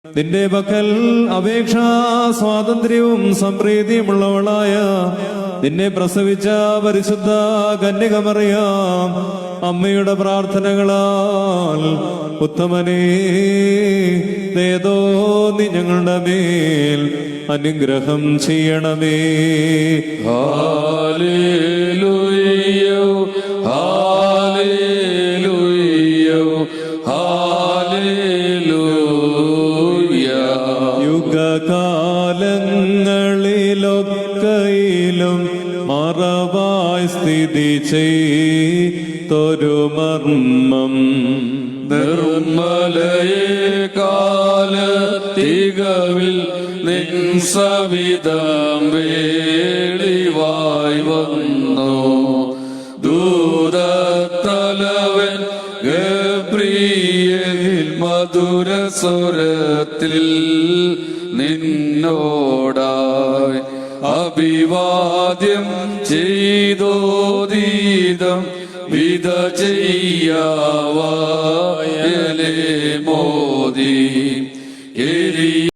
നിന്റെ പക്കൽ അപേക്ഷാ സ്വാതന്ത്ര്യവും സംപ്രീതിയുമുള്ളവളായ നിന്നെ പ്രസവിച്ച പരിശുദ്ധ കന്യകമറിയാം അമ്മയുടെ പ്രാർത്ഥനകളാൽ ഉത്തമനേ നേതോ നീ ഞങ്ങളുടെ മേൽ അനുഗ്രഹം ചെയ്യണമേ. ഹല്ലേലൂയ ഹല്ലേലൂയ ഹല്ലേലൂയ. യുഗകാലങ്ങളിലൊക്കെയിലും മറവായി സ്ഥിതി ചെയ്തൊരു മർമ്മം നിർമ്മലയെ കാലത്തികവിൽ നിൻ സവിധം വേളിവായി വന്നു. ദൂതത്തലവൻ ഗബ്രിയേൽ മധുരസ്വരത്തിൽ നിന്നോടായി അഭിവാദ്യം ചെയ്തോദീതം വിധ ചെയ്യാവായലേ മോദി.